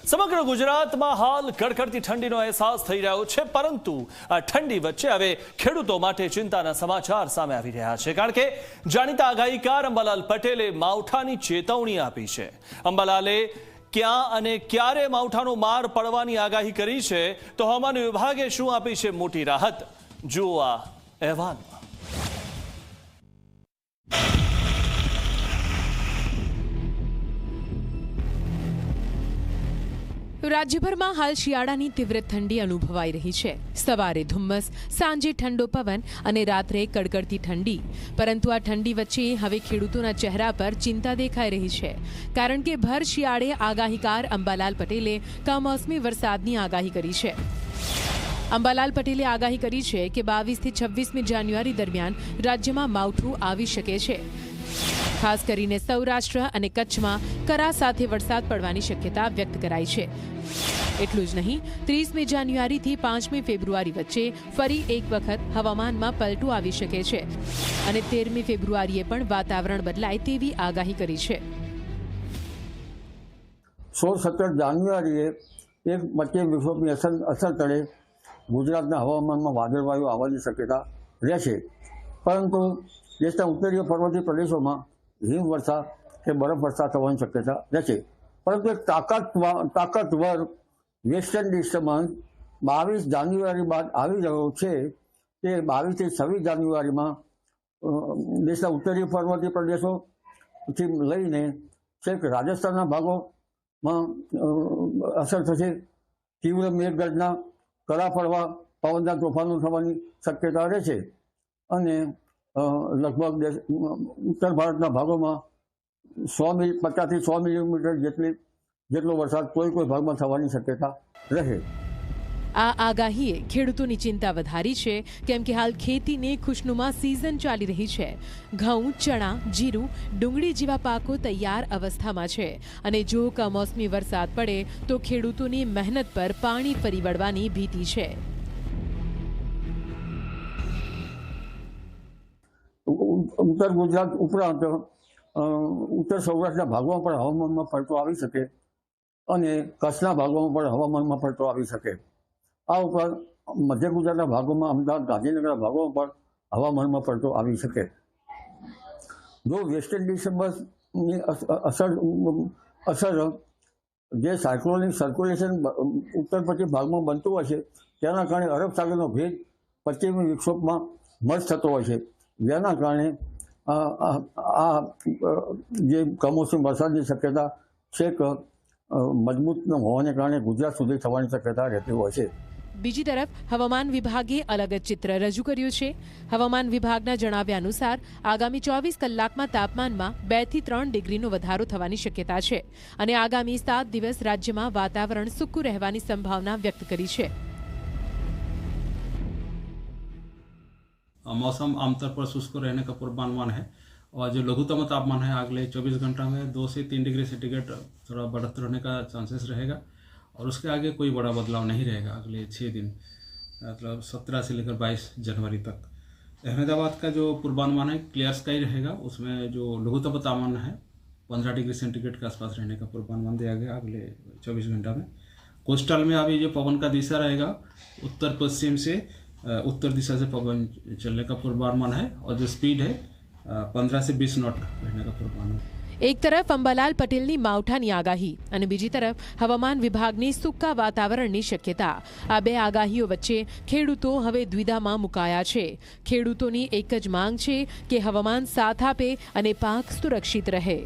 સમગ્ર ગુજરાતમાં હાલ કડકડતી ઠંડીનો અહેસાસ થઈ રહ્યો છે, પરંતુ આ ઠંડી વચ્ચે હવે ખેડૂતો માટે ચિંતાના સમાચાર સામે આવી રહ્યા છે, કારણ કે જાણીતા આગાહીકાર અંબાલાલ પટેલે માવઠાની ચેતવણી આપી છે। અંબાલાલે ક્યાં અને ક્યારે માવઠાનો માર પડવાની આગાહી કરી છે, તો હવામાન વિભાગે શું આપી છે મોટી રાહત, જુઓ આ અહેવાલમાં। રાજ્યભરમાં હાલ શિયાળાની તીવ્ર ઠંડી અનુભવાઈ રહી છે। સવારે ધુમ્મસ, સાંજે ઠંડો પવન અને રાત્રે કડકડતી ઠંડી। પરંતુ આ ઠંડી વચ્ચે હવે ખેડૂતોના ચહેરા પર ચિંતા દેખાઈ રહી છે, કારણ કે ભર શિયાળે આગાહીકાર અંબાલાલ પટેલે કમોસમી વરસાદની આગાહી કરી છે। અંબાલાલ પટેલે આગાહી કરી છે કે 22 થી 26મી જાન્યુઆરી દરમિયાન રાજ્યમાં માવઠું આવી શકે છે। ખાસ કરીને સૌરાષ્ટ્ર અને કચ્છમાં કરા સાથે વરસાદ પડવાની શક્યતા વ્યક્ત કરાઈ છે। એટલું જ નહીં, 30મી જાન્યુઆરીથી 5મી ફેબ્રુઆરી વચ્ચે ફરી એક વખત હવામાનમાં પલટો આવી શકે છે અને 13મી ફેબ્રુઆરીએ પણ વાતાવરણ બદલાય તેવી આગાહી કરી છે। 16-17 જાન્યુઆરીએ એક પશ્ચિમ વિક્ષોભની અસર તળે ગુજરાતના હવામાનમાં વાદળવાયુ આવવાની શક્યતા રહેશે, પરંતુ દેશના ઉત્તરીય પર્વતીય પ્રદેશોમાં હિમવર્ષા કે બરફવર્ષા થવાની શક્યતા રહેશે। પરંતુ એક તાકતવર વેસ્ટર્ન ડિસ્ટર્બન્સ 22 જાન્યુઆરી બાદ આવી રહ્યો છે, તે 22 થી 26 જાન્યુઆરીમાં દેશના ઉત્તરીય પર્વતીય પ્રદેશોથી લઈને છેક રાજસ્થાનના ભાગોમાં અસર થશે। તીવ્ર મેઘગર્જના, કરા પડવા, પવનના તોફાનો થવાની શક્યતા રહેશે અને લગભગ ઉત્તર ભારતના ભાગોમાં 50 થી 100 મિલીમીટર જેટલો વરસાદ કોઈ ભાગમાં થવાની શક્યતા રહે। આ આગાહીએ ખેડૂતોની ચિંતા વધારી છે, કેમ કે હાલ ખેતીની ખુશનુમા સિઝન ચાલી રહી છે। ઘઉં, ચણા, જીરું, ડુંગળી જેવા પાકો તૈયાર અવસ્થામાં છે અને જો કમોસમી વરસાદ પડે તો ખેડૂતોની મહેનત પર પાણી ફરી વળવાની ભીતિ છે। ઉત્તર ગુજરાત ઉપરાંત ઉત્તર સૌરાષ્ટ્રના ભાગોમાં પણ હવામાનમાં પલટો આવી શકે અને કચ્છના ભાગોમાં પણ હવામાનમાં પલટો આવી શકે। આ ઉપરાંત મધ્ય ગુજરાતના ભાગોમાં, અમદાવાદ, ગાંધીનગરના ભાગોમાં પણ હવામાનમાં પલટો આવી શકે। જો વેસ્ટર્ન ડિસ્ટર્બન્સની અસર જે સાયક્લોનિક સર્ક્યુલેશન ઉત્તર પશ્ચિમ ભાગમાં બનતું હોય છે, તેના કારણે અરબ સાગરનો ભેજ પશ્ચિમી વિક્ષોભમાં મર્જ થતો હોય છે, જેના કારણે આ જે કમોસમી વરસાદની શક્યતા છેક મજબૂત ન હોવાને કારણે ગુજરાત સુધી થવાની શક્યતા રહેતી હોય છે। બીજી તરફ હવામાન વિભાગે અલગ જ ચિત્ર રજૂ કર્યું છે। હવામાન વિભાગના જણાવ્યા અનુસાર આગામી 24 કલાકમાં તાપમાનમાં 2 થી 3 ડિગ્રીનો વધારો થવાની શક્યતા છે અને આગામી 7 દિવસ રાજ્યમાં વાતાવરણ સૂકું રહેવાની સંભાવના વ્યક્ત કરી છે। मौसम आमतौर पर शुष्क रहने का पूर्वानुमान है और जो लघुत्तम तापमान है अगले 24 घंटा में 2 से 3 डिग्री सेंटीग्रेड थोड़ा बढ़त रहने का चांसेस रहेगा और उसके आगे कोई बड़ा बदलाव नहीं रहेगा अगले 6 दिन, मतलब 17 से लेकर 22 जनवरी तक। अहमदाबाद का जो पूर्वानुमान है क्लियर स्काई रहेगा, उसमें जो लघुत्तम तापमान है 15 डिग्री सेंटीग्रेड के आसपास रहने का पूर्वानुमान दिया गया अगले 24 घंटा में। कोस्टल में अभी जो पवन का दिशा रहेगा उत्तर पश्चिम से उत्तर दिशा से पवन चलने का पूर्वानुमान है और जो स्पीड है 15 से 20 नॉट रहने का पूर्वानुमान। એક તરફ અંબાલાલ પટેલની માવઠાની આગાહી અને બીજી તરફ હવામાન વિભાગની સૂકા વાતાવરણની શક્યતા। આ બે આગાહીઓ વચ્ચે ખેડૂતો હવે દ્વિધામાં મુકાયા છે। ખેડૂતોની એક જ માંગ છે કે હવામાન સાથ આપે અને પાક સુરક્ષિત રહે।